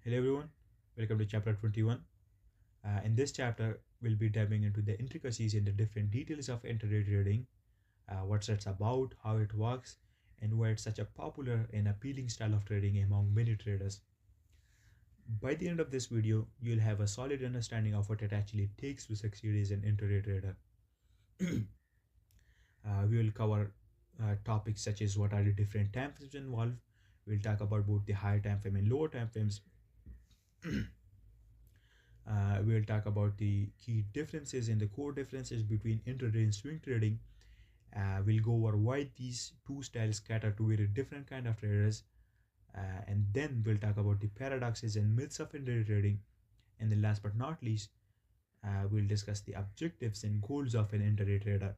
Hello everyone, welcome to chapter 21. In this chapter, we'll be diving into the intricacies and the different details of intraday trading, what it's about, how it works, and why it's such a popular and appealing style of trading among many traders. By the end of this video, you'll have a solid understanding of what it actually takes to succeed as an intraday trader. We will cover topics such as what are the different time frames involved. We'll talk about both the higher time frame and lower time frames. We'll talk about the key differences and the core differences between intraday and swing trading. We'll go over why these two styles cater to very different kind of traders. And then we'll talk about the paradoxes and myths of intraday trading. And then last but not least, we'll discuss the objectives and goals of an intraday trader.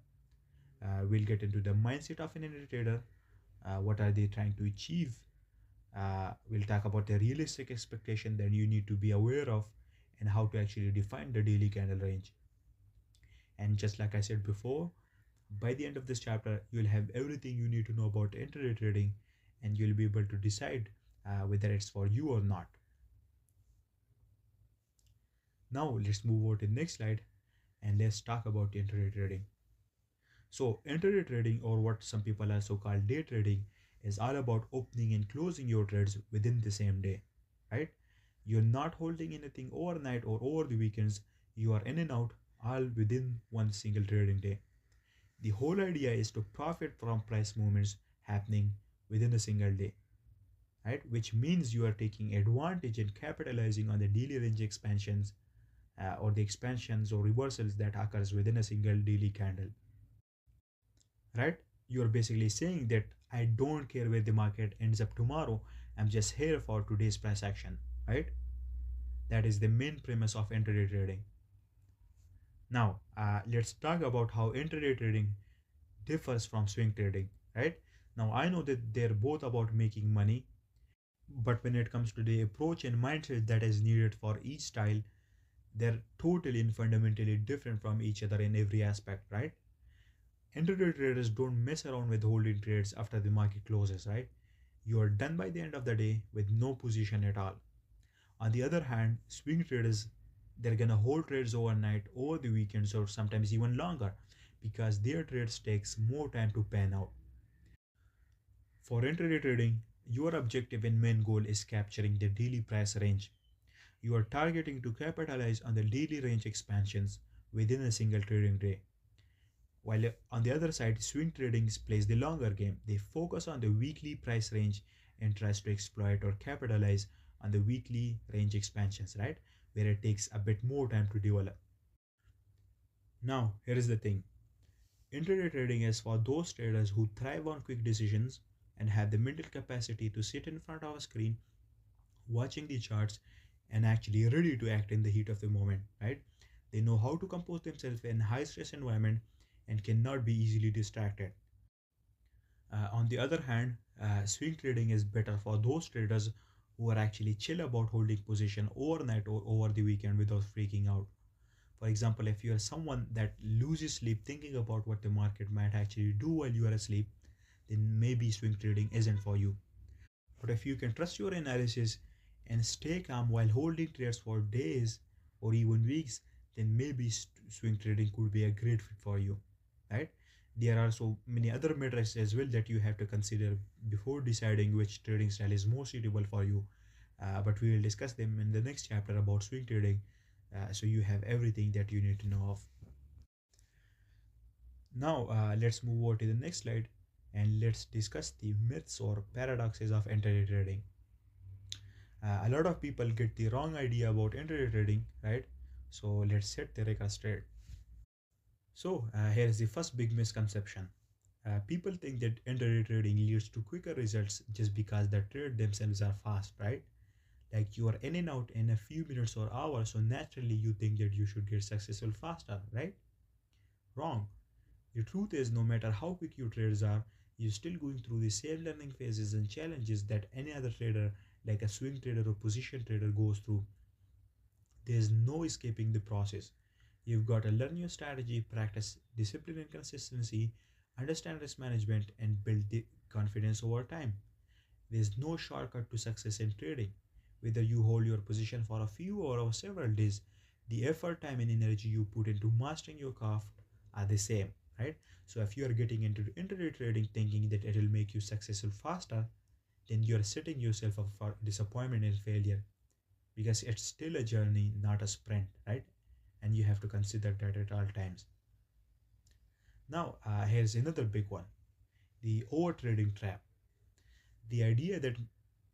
We'll get into the mindset of an intraday trader. What are they trying to achieve? We'll talk about the realistic expectation that you need to be aware of and how to actually define the daily candle range. And just like I said before, by the end of this chapter, you'll have everything you need to know about intraday trading and you'll be able to decide whether it's for you or not. Now let's move over to the next slide and let's talk about intraday trading. So intraday trading, or what some people also call day trading, is all about opening and closing your trades within the same day, right? You're not holding anything overnight or over the weekends. You are in and out all within one single trading day. The whole idea is to profit from price movements happening within a single day, right? Which means you are taking advantage and capitalizing on the daily range expansions or the expansions or reversals that occurs within a single daily candle, right? You're basically saying that I don't care where the market ends up tomorrow. I'm just here for today's price action, right? That is the main premise of intraday trading. Now, let's talk about how intraday trading differs from swing trading, right? Now, I know that they're both about making money, but when it comes to the approach and mindset that is needed for each style, they're totally and fundamentally different from each other in every aspect, right? Intraday traders don't mess around with holding trades after the market closes, right? You are done by the end of the day with no position at all. On the other hand, swing traders, they're gonna hold trades overnight, over the weekends, or sometimes even longer because their trades takes more time to pan out. For intraday trading, your objective and main goal is capturing the daily price range. You are targeting to capitalize on the daily range expansions within a single trading day. While on the other side, swing trading plays the longer game. They focus on the weekly price range and tries to exploit or capitalize on the weekly range expansions, right? Where it takes a bit more time to develop. Now, here is the thing. Intraday trading is for those traders who thrive on quick decisions and have the mental capacity to sit in front of a screen watching the charts and actually ready to act in the heat of the moment, right? They know how to compose themselves in high stress environment and cannot be easily distracted. On the other hand, swing trading is better for those traders who are actually chill about holding position overnight or over the weekend without freaking out. For example, if you are someone that loses sleep thinking about what the market might actually do while you are asleep, then maybe swing trading isn't for you. But if you can trust your analysis and stay calm while holding trades for days or even weeks, then maybe swing trading could be a great fit for you, right? There are so many other metrics as well that you have to consider before deciding which trading style is more suitable for you. But we will discuss them in the next chapter about swing trading, so you have everything that you need to know of. Now, let's move over to the next slide and let's discuss the myths or paradoxes of intraday trading. A lot of people get the wrong idea about intraday trading, right? So let's set the record straight. So here's the first big misconception. People think that intraday trading leads to quicker results just because the trade themselves are fast, right? Like you are in and out in a few minutes or hours, so naturally you think that you should get successful faster, right? Wrong. The truth is, no matter how quick your trades are, you're still going through the same learning phases and challenges that any other trader, like a swing trader or position trader, goes through. There's no escaping the process. You've got to learn your strategy, practice discipline and consistency, understand risk management, and build the confidence over time. There's no shortcut to success in trading. Whether you hold your position for a few or several days, the effort, time, and energy you put into mastering your craft are the same, right? So if you are getting into intraday trading thinking that it will make you successful faster, then you are setting yourself up for disappointment and failure, because it's still a journey, not a sprint, right? And you have to consider that at all times. Now, here's another big one: the over trading trap. The idea that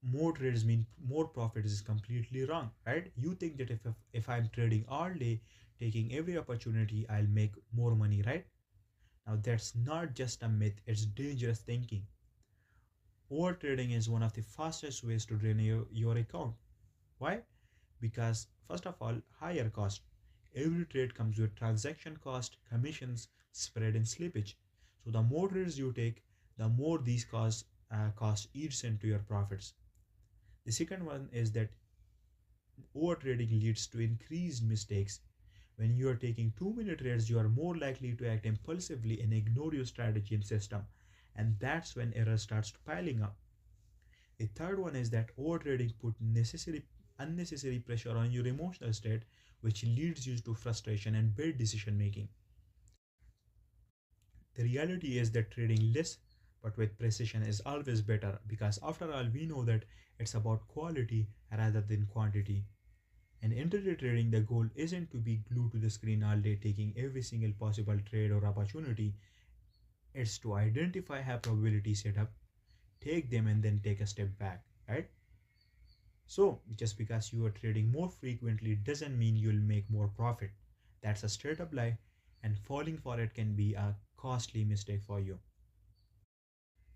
more trades mean more profit is completely wrong, right? You think that if I'm trading all day, taking every opportunity, I'll make more money, right? Now, that's not just a myth, it's dangerous thinking. Over trading is one of the fastest ways to drain your account. Why? Because, first of all, higher cost. Every trade comes with transaction cost, commissions, spread, and slippage. So, the more trades you take, the more these cost eats into your profits. The second one is that overtrading leads to increased mistakes. When you are taking too many trades, you are more likely to act impulsively and ignore your strategy and system. And that's when error starts piling up. The third one is that overtrading put unnecessary pressure on your emotional state, which leads you to frustration and bad decision making. The reality is that trading less but with precision is always better, because after all, we know that it's about quality rather than quantity. In intraday trading, the goal isn't to be glued to the screen all day taking every single possible trade or opportunity. It's to identify high probability setup, take them, and then take a step back, right? So, just because you are trading more frequently doesn't mean you'll make more profit. That's a straight up lie, and falling for it can be a costly mistake for you.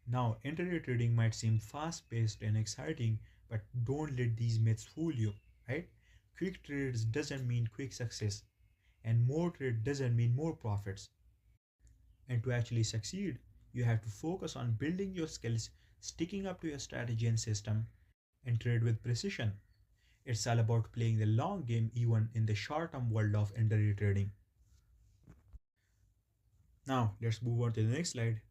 Now, intraday trading might seem fast paced and exciting, but don't let these myths fool you, right? Quick trades doesn't mean quick success, and more trade doesn't mean more profits. And to actually succeed, you have to focus on building your skills, sticking up to your strategy and system, and trade with precision. It's all about playing the long game even in the short term world of intraday trading. Now, let's move on to the next slide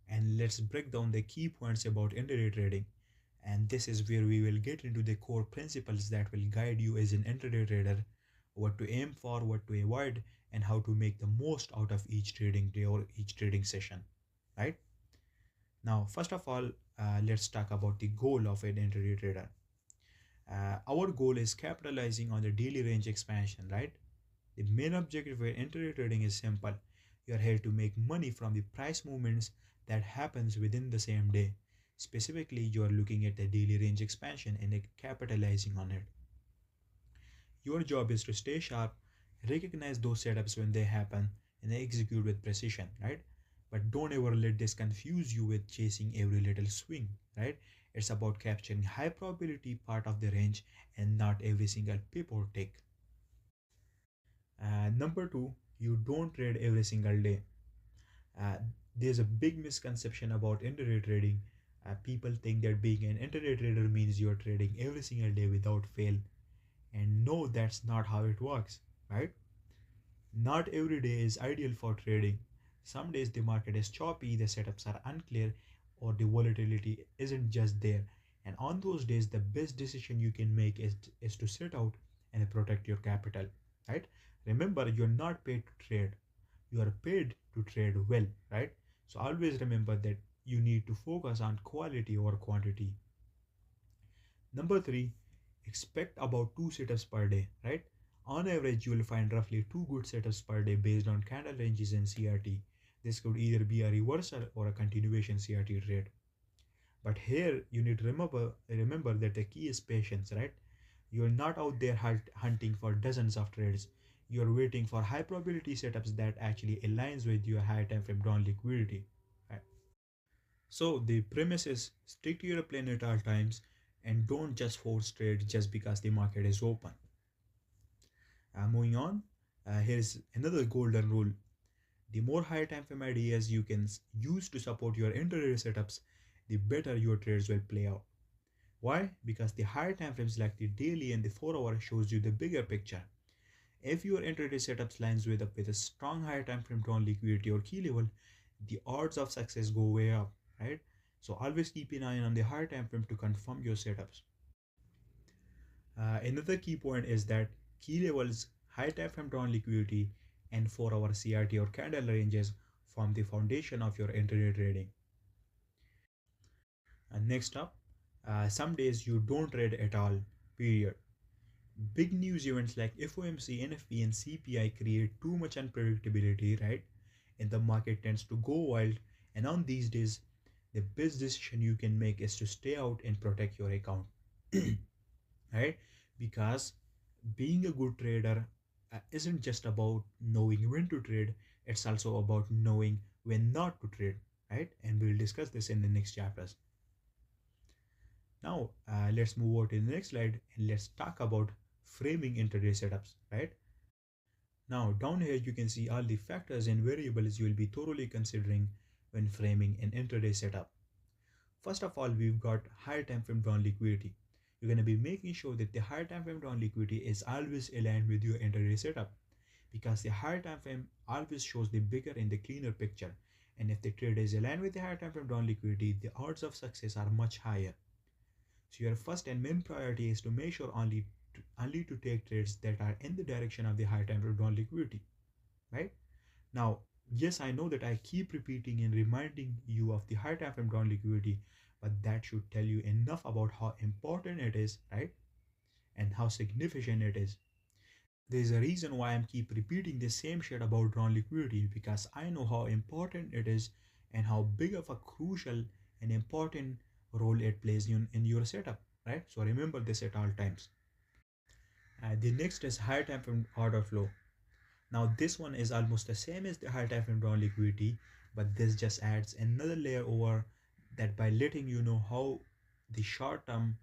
and let's break down the key points about intraday trading. And this is where we will get into the core principles that will guide you as an intraday trader, what to aim for, what to avoid, and how to make the most out of each trading day or each trading session. Right? Now, first of all, let's talk about the goal of an intraday trader. Our goal is capitalizing on the daily range expansion, right? The main objective of intraday trading is simple. You are here to make money from the price movements that happens within the same day. Specifically, you are looking at the daily range expansion and capitalizing on it. Your job is to stay sharp, recognize those setups when they happen, and execute with precision, right? But don't ever let this confuse you with chasing every little swing, right? It's about capturing high probability part of the range and not every single pip or tick. Number two, you don't trade every single day. Uh, there's a big misconception about intraday trading. People think that being an intraday trader means you're trading every single day without fail. And no, that's not how it works, right? Not every day is ideal for trading. Some days the market is choppy, the setups are unclear, or the volatility isn't just there. And on those days, the best decision you can make is to sit out and protect your capital, right? Remember, you're not paid to trade, you are paid to trade well, right? So always remember that you need to focus on quality over quantity. Number three, expect about two setups per day, right? On average, you will find roughly two good setups per day based on candle ranges and CRT. This could either be a reversal or a continuation CRT trade. But here you need to remember that the key is patience, right? You're not out there hunting for dozens of trades. You're waiting for high probability setups that actually aligns with your high time frame drawn liquidity. Right? So the premise is stick to your plan at all times and don't just force trade just because the market is open. Moving on, here's another golden rule. The more high time frame ideas you can use to support your intraday setups, the better your trades will play out. Why? Because the higher time frames like the daily and the 4 hour shows you the bigger picture. If your intraday setups lines with a strong higher time frame drawn liquidity or key level, the odds of success go way up, right? So always keep an eye on the higher time frame to confirm your setups. Another key point is that key levels, high time frame drawn liquidity, and 4-hour CRT or candle ranges form the foundation of your intraday trading. And next up, some days you don't trade at all, period. Big news events like FOMC, NFP, and CPI create too much unpredictability, right? And the market tends to go wild. And on these days, the best decision you can make is to stay out and protect your account, right? Because being a good trader isn't just about knowing when to trade, it's also about knowing when not to trade, right? And we'll discuss this in the next chapters. Now, let's move on to the next slide and let's talk about framing intraday setups, right? Now, down here you can see all the factors and variables you will be thoroughly considering when framing an intraday setup. First of all, we've got higher time frame drawn liquidity. You're going to be making sure that the higher time frame drawn liquidity is always aligned with your intraday setup, because the higher time frame always shows the bigger and the cleaner picture. And if the trade is aligned with the higher time frame drawn liquidity, the odds of success are much higher. So your first and main priority is to make sure only to take trades that are in the direction of the higher time frame drawn liquidity, right? Now, yes, I know that I keep repeating and reminding you of the high time frame drawn liquidity, but that should tell you enough about how important it is, right? And how significant it is. There's a reason why I'm keep repeating the same shit about drawn liquidity, because I know how important it is and how big of a crucial and important role it plays in your setup, right? So remember this at all times. The next is high time frame order flow. Now this one is almost the same as the high time frame drawn liquidity, but this just adds another layer over that by letting you know how the short term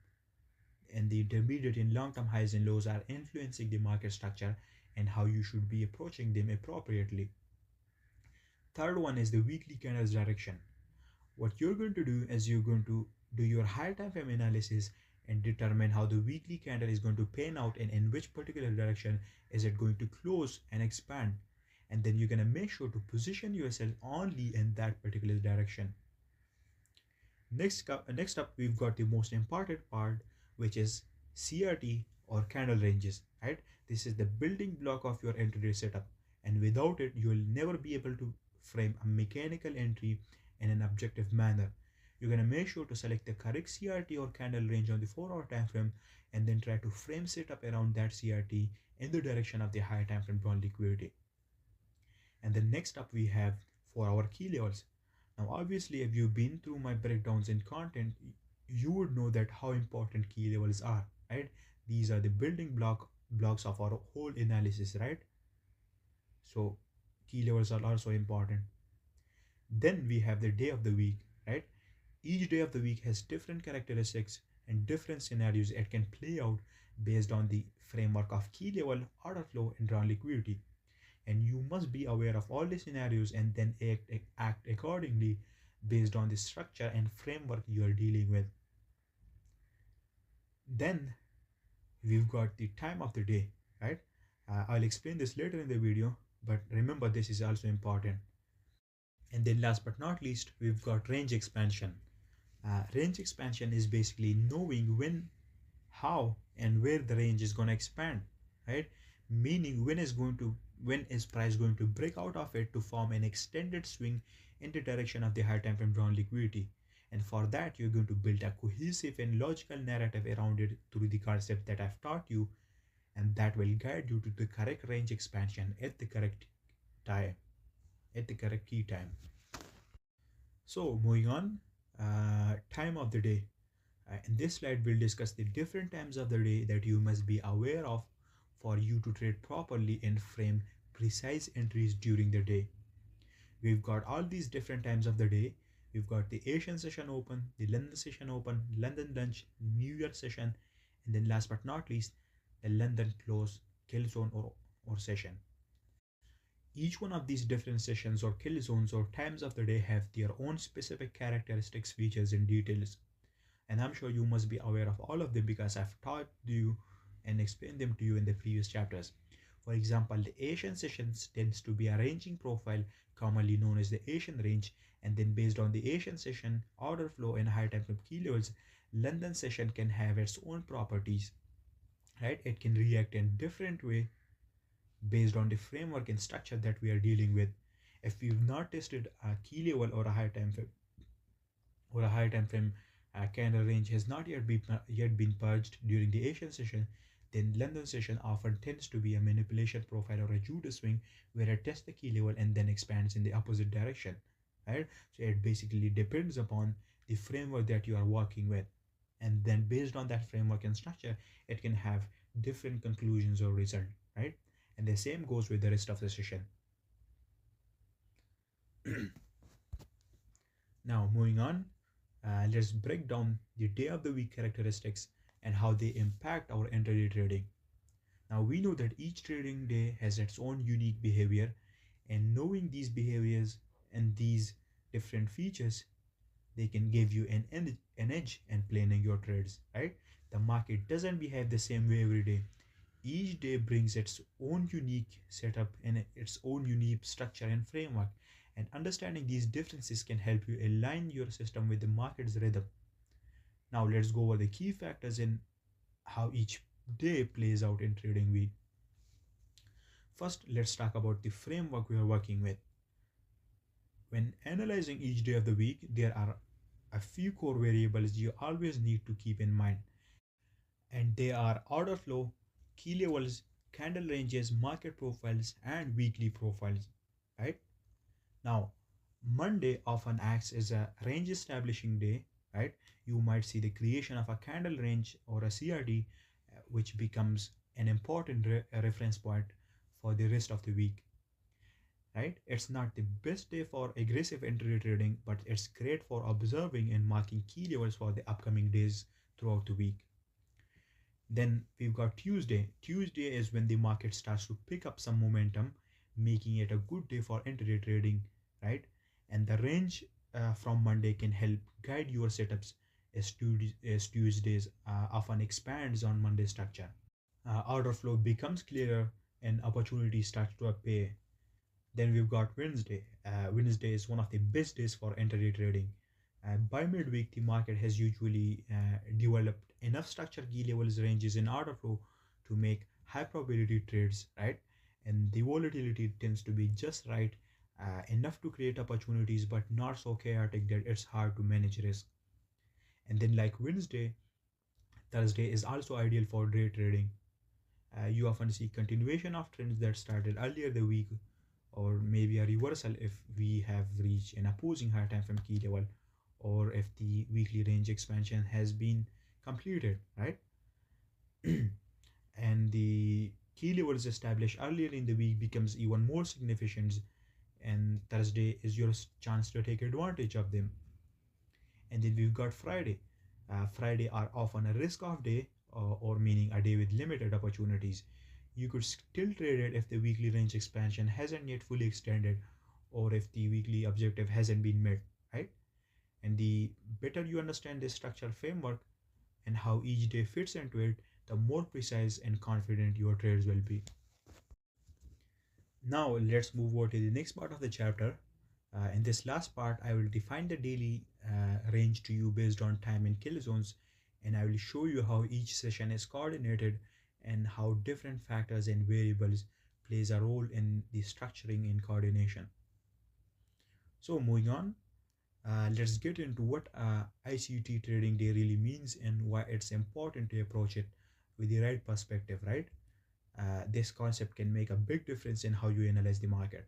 and the intermediate and long term highs and lows are influencing the market structure and how you should be approaching them appropriately. Third one is the weekly candles direction. What you're going to do is you're going to do your high time frame analysis and determine how the weekly candle is going to pan out and in which particular direction is it going to close and expand, and then you're going to make sure to position yourself only in that particular direction. Next up, we've got the most important part, which is CRT or candle ranges, right? This is the building block of your intraday setup, and without it, you will never be able to frame a mechanical entry in an objective manner. You're going to make sure to select the correct CRT or candle range on the 4-hour time frame and then try to frame setup around that CRT in the direction of the higher time frame drawn liquidity. And then next up we have 4-hour key levels. Now obviously if you've been through my breakdowns in content, you would know that how important key levels are, right? These are the building blocks of our whole analysis, right? So key levels are also important. Then we have the day of the week, right? Each day of the week has different characteristics and different scenarios it can play out based on the framework of key level, order flow, and drawn liquidity. And you must be aware of all the scenarios and then act accordingly based on the structure and framework you are dealing with. Then we've got the time of the day, right? I'll explain this later in the video, but remember this is also important. And then last but not least, we've got range expansion. Range expansion is basically knowing when, how, and where the range is going to expand, right? Meaning when is price going to break out of it to form an extended swing in the direction of the high time frame drawn liquidity. And for that, you're going to build a cohesive and logical narrative around it through the concept that I've taught you, and that will guide you to the correct range expansion at the correct time, at the correct key time. So moving on, time of the day. In this slide, we'll discuss the different times of the day that you must be aware of for you to trade properly and frame precise entries during the day. We've got all these different times of the day. We've got the Asian session open, the London session open, London lunch, New York session, and then last but not least, the London close kill zone or session. Each one of these different sessions or kill zones or times of the day have their own specific characteristics, features, and details. And I'm sure you must be aware of all of them because I've taught you and explained them to you in the previous chapters. For example, the Asian sessions tends to be a ranging profile commonly known as the Asian range, and then based on the Asian session, order flow, and high time frame key levels, London session can have its own properties. right? It can react in different way based on the framework and structure that we are dealing with. If we've not tested a key level or a high time frame candle range has not yet been purged during the Asian session, then London session often tends to be a manipulation profile or a Judas swing where it tests the key level and then expands in the opposite direction. Right? So it basically depends upon the framework that you are working with. And then based on that framework and structure, it can have different conclusions or result, right? And the same goes with the rest of the session. Now moving on, let's break down the day of the week characteristics and how they impact our intraday trading. Now we know that each trading day has its own unique behavior, and knowing these behaviors and these different features, they can give you an edge in planning your trades, right? The market doesn't behave the same way every day. Each day brings its own unique setup and its own unique structure and framework. And understanding these differences can help you align your system with the market's rhythm. Now let's go over the key factors in how each day plays out in trading week. First, let's talk about the framework we are working with. When analyzing each day of the week, there are a few core variables you always need to keep in mind, and they are order flow, key levels, candle ranges, market profiles, and weekly profiles. Right now, Monday often acts as a range establishing day. Right, you might see the creation of a candle range or a CRT, which becomes an important reference point for the rest of the week. Right, it's not the best day for aggressive entry trading, but it's great for observing and marking key levels for the upcoming days throughout the week. Then we've got Tuesday. Tuesday is when the market starts to pick up some momentum, making it a good day for intraday trading, right? And the range from Monday can help guide your setups as Tuesdays often expands on Monday structure. Order flow becomes clearer and opportunity starts to appear. Then we've got Wednesday. Wednesday is one of the best days for intraday trading. By midweek, the market has usually developed enough structure key levels ranges in order flow to make high probability trades, right? And the volatility tends to be just right, enough to create opportunities, but not so chaotic that it's hard to manage risk. And then, like Wednesday, Thursday is also ideal for day trading. You often see continuation of trends that started earlier the week, or maybe a reversal if we have reached an opposing high time frame key level, or if the weekly range expansion has been completed, right? And the key levels established earlier in the week becomes even more significant, and Thursday is your chance to take advantage of them. And then we've got Friday. Friday are often a risk off day, or meaning a day with limited opportunities. You could still trade it if the weekly range expansion hasn't yet fully extended, or if the weekly objective hasn't been met, right? And the better you understand this structure framework and how each day fits into it, the more precise and confident your trades will be. Now let's move over to the next part of the chapter. In this last part, I will define the daily range to you based on time and kill zones, and I will show you how each session is coordinated and how different factors and variables plays a role in the structuring and coordination. So moving on, let's get into what ICT trading day really means and why it's important to approach it with the right perspective, right? This concept can make a big difference in how you analyze the market.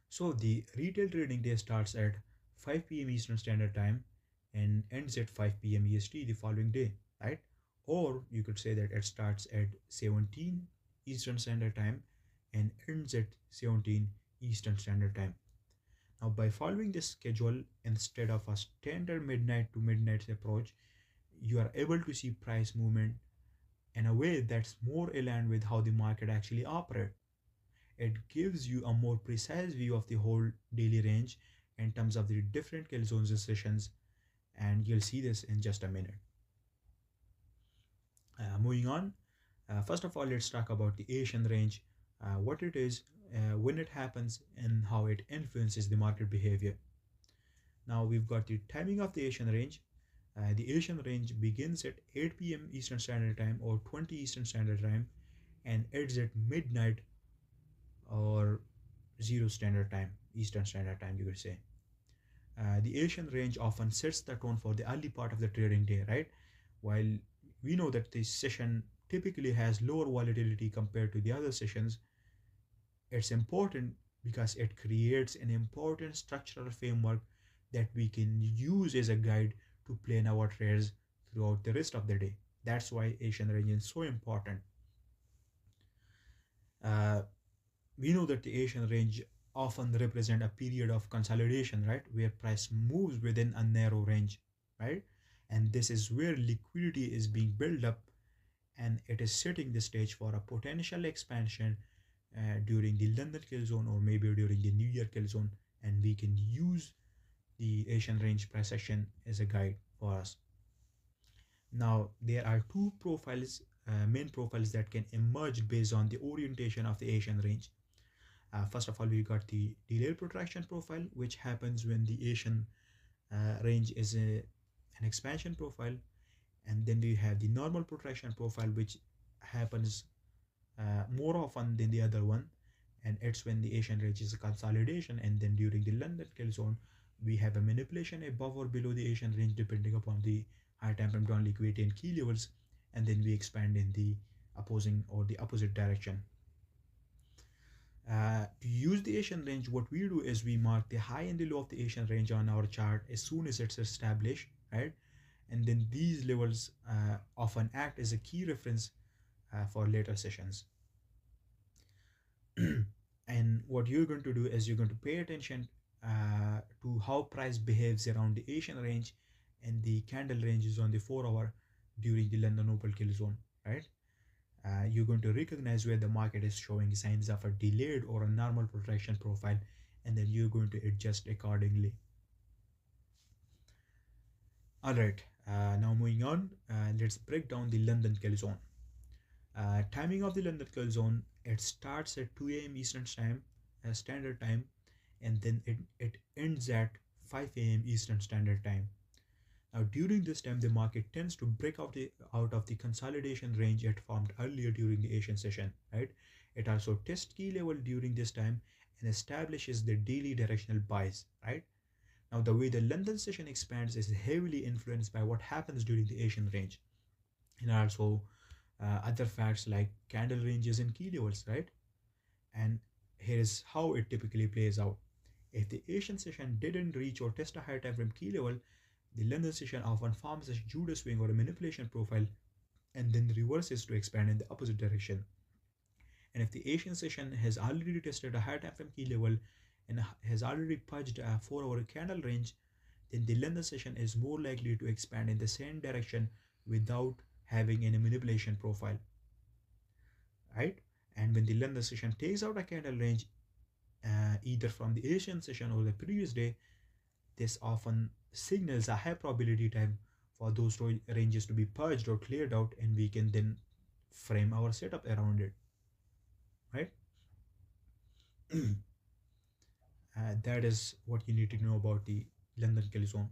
So the retail trading day starts at 5 p.m. Eastern Standard Time and ends at 5 p.m. EST the following day, right? Or you could say that it starts at 17 Eastern Standard Time and ends at 17 Eastern Standard Time. Now, by following this schedule instead of a standard midnight to midnight approach, you are able to see price movement in a way that's more aligned with how the market actually operates. It gives you a more precise view of the whole daily range in terms of the different kill zones and sessions, and you'll see this in just a minute. Moving on, first of all, let's talk about the Asian range, what it is, when it happens, and how it influences the market behavior. Now we've got the timing of the Asian range. The Asian range begins at 8 p.m. Eastern Standard Time or 20 Eastern Standard Time and ends at midnight or 0 Standard Time, Eastern Standard Time, you could say. The Asian range often sets the tone for the early part of the trading day, right? While we know that this session typically has lower volatility compared to the other sessions, it's important because it creates an important structural framework that we can use as a guide to plan our trades throughout the rest of the day. That's why Asian range is so important. Uh, we know that the Asian range often represent a period of consolidation, right, where price moves within a narrow range, right, and this is where liquidity is being built up, and it is setting the stage for a potential expansion during the London kill zone or maybe during the New Year kill zone, and we can use the Asian range price action as a guide for us. Now there are two profiles, main profiles that can emerge based on the orientation of the Asian range. First of all, we got the delay protraction profile, which happens when the Asian range is an expansion profile, and then we have the normal protraction profile, which happens more often than the other one, and it's when the Asian range is a consolidation, and then during the London kill zone, we have a manipulation above or below the Asian range depending upon the high time frame down liquidity and key levels, and then we expand in the opposing or the opposite direction. To use the Asian range, what we do is we mark the high and the low of the Asian range on our chart as soon as it's established, right? And then these levels often act as a key reference for later sessions. And what you're going to do is you're going to pay attention to how price behaves around the Asian range and the candle ranges on the 4 hour during the London Opal kill zone, right? You're going to recognize where the market is showing signs of a delayed or a normal protraction profile, and then you're going to adjust accordingly. All right, now moving on, let's break down the London kill zone. Timing of the London kill zone, it starts at 2 a.m. Eastern time, Standard Time, and then it ends at 5 a.m. Eastern Standard Time. Now, during this time, the market tends to break out of the consolidation range it formed earlier during the Asian session, right? It also tests key level during this time and establishes the daily directional buys, right? Now, the way the London session expands is heavily influenced by what happens during the Asian range, and also other facts like candle ranges and key levels, right? And here is how it typically plays out. If the Asian session didn't reach or test a higher time frame key level, the London session often forms a Judo swing or a manipulation profile and then reverses to expand in the opposite direction. And if the Asian session has already tested a higher time frame key level and has already purged a 4 hour candle range, then the London session is more likely to expand in the same direction without having any manipulation profile, right? And when the London session takes out a candle range, either from the Asian session or the previous day, this often signals a high probability time for those ranges to be purged or cleared out, and we can then frame our setup around it, right? That is what you need to know about the London kill zone.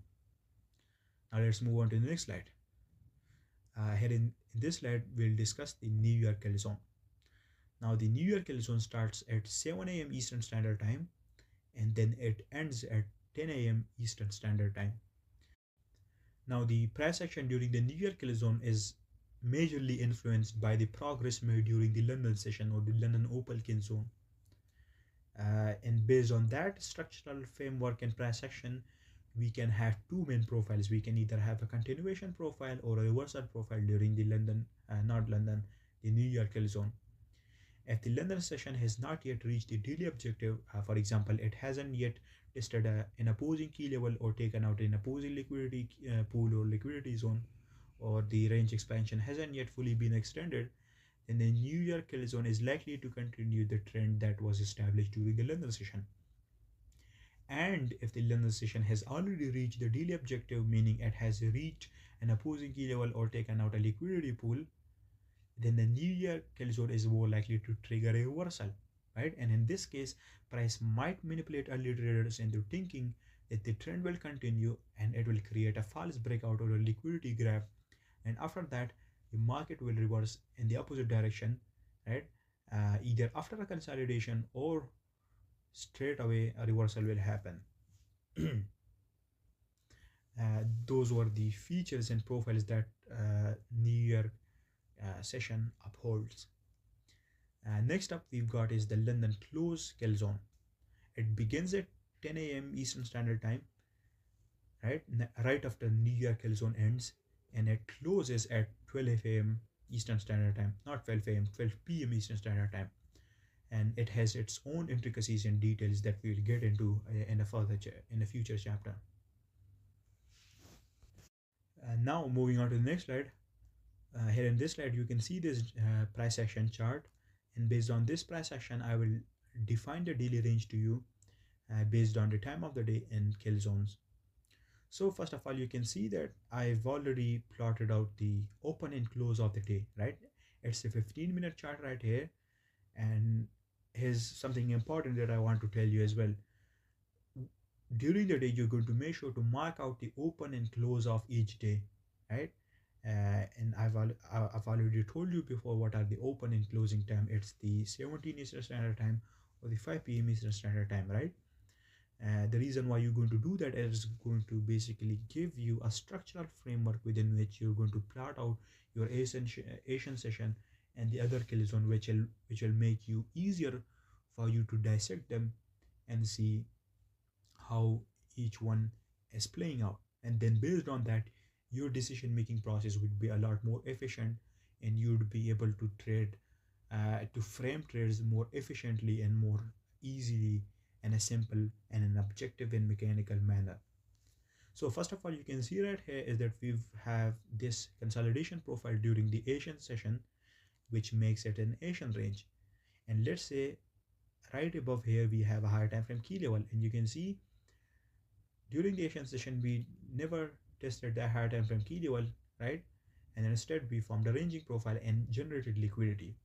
Now let's move on to the next slide. Here in this slide, we'll discuss the New Year kill zone. Now the New Year kill zone starts at 7 a.m. Eastern Standard Time, and then it ends at 10 a.m. Eastern Standard Time. Now the price action during the New Year kill zone is majorly influenced by the progress made during the London session or the London Opal kill zone. And based on that structural framework and price action, we can have two main profiles. We can either have a continuation profile or a reversal profile during the the New Year kill zone. If the London session has not yet reached the daily objective, for example, it hasn't yet tested an opposing key level or taken out an opposing liquidity pool or liquidity zone, or the range expansion hasn't yet fully been extended, then the New Year kill zone is likely to continue the trend that was established during the London session. And if the London session has already reached the daily objective, meaning it has reached an opposing key level or taken out a liquidity pool, then the New Year kill zone is more likely to trigger a reversal, right? And in this case, price might manipulate early traders into thinking that the trend will continue and it will create a false breakout or a liquidity grab, and after that the market will reverse in the opposite direction, right? Either after a consolidation or straight away a reversal will happen. Those were the features and profiles that New York session upholds. Next up we've got is the London close kill zone. It begins at 10 a.m. Eastern Standard Time, right? Right after New York kill zone ends, and it closes at 12 a.m. Eastern Standard Time, not 12 a.m., 12 p.m. Eastern Standard Time. And it has its own intricacies and details that we'll get into in a in a future chapter. Now moving on to the next slide. Here in this slide you can see this price action chart, and based on this price action I will define the daily range to you based on the time of the day and kill zones. So first of all, you can see that I've already plotted out the open and close of the day, right? It's a 15-minute chart right here, and here's something important that I want to tell you as well. During the day you're going to make sure to mark out the open and close of each day, right? And I've already told you before what are the open and closing time. It's the 17 Eastern Standard Time or the 5 p.m. Eastern Standard Time, right? The reason why you're going to do that is going to basically give you a structural framework within which you're going to plot out your Asian session and the other kill zone, which will make you easier for you to dissect them and see how each one is playing out. And then based on that, your decision making process would be a lot more efficient, and you'd be able to to frame trades more efficiently and more easily in a simple and an objective and mechanical manner. So first of all, you can see right here is that we have this consolidation profile during the Asian session, which makes it an Asian range. And let's say right above here we have a higher time frame key level, and you can see during the Asian session we never tested the higher time frame key level, right? And instead we formed a ranging profile and generated liquidity.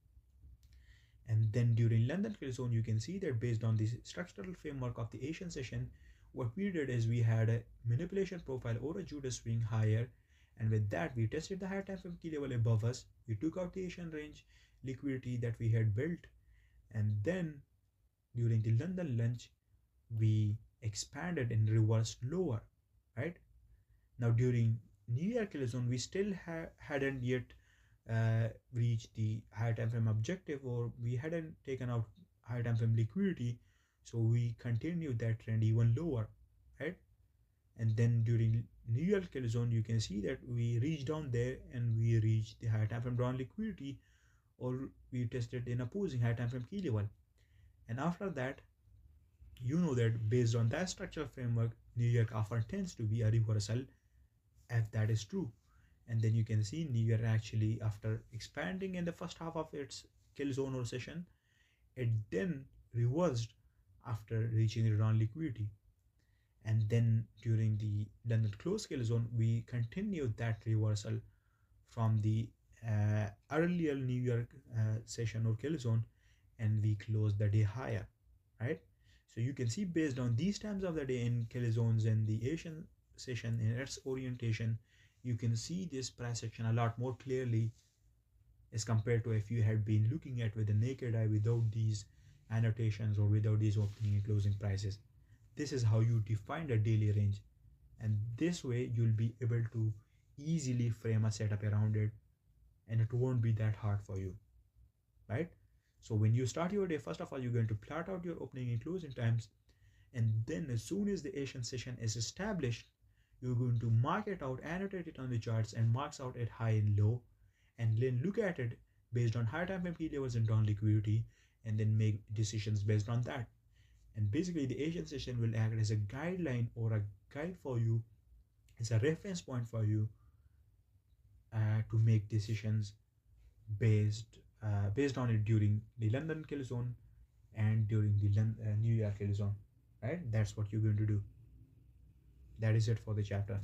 And then during London kill zone, you can see that based on the structural framework of the Asian session, what we did is we had a manipulation profile or a Judas swing higher, and with that we tested the higher time frame key level above us. We took out the Asian range liquidity that we had built, and then during the London lunch, we expanded and reversed lower, right? Now during New York kill zone, we still hadn't yet reached the higher time frame objective, or we hadn't taken out higher time frame liquidity, so we continued that trend even lower, right? And then during New York kill zone, you can see that we reached down there and we reached the higher time frame drawn liquidity, or we tested in opposing higher time frame key level. And after that, you know that based on that structural framework, New York often tends to be a reversal if that is true. And then you can see New York actually, after expanding in the first half of its kill zone or session, it then reversed after reaching the drawn liquidity. And then during the London close kill zone, we continued that reversal from the earlier New York session or kill zone, and we closed the day higher, right? So you can see based on these times of the day in kill zones and the Asian session in its orientation, you can see this price action a lot more clearly as compared to if you had been looking at with the naked eye without these annotations or without these opening and closing prices. This is how you define a daily range, and this way you'll be able to easily frame a setup around it, and it won't be that hard for you, right? So when you start your day, first of all, you're going to plot out your opening and closing times, and then as soon as the Asian session is established, you're going to mark it out, annotate it on the charts, and marks out at high and low, and then look at it based on high time frame key levels and drawn liquidity, and then make decisions based on that. And basically the Asian session will act as a guideline or a guide for you, as a reference point for you to make decisions based on it during the London kill zone and during the New York kill zone, right? That's what you're going to do. That is it for the chapter.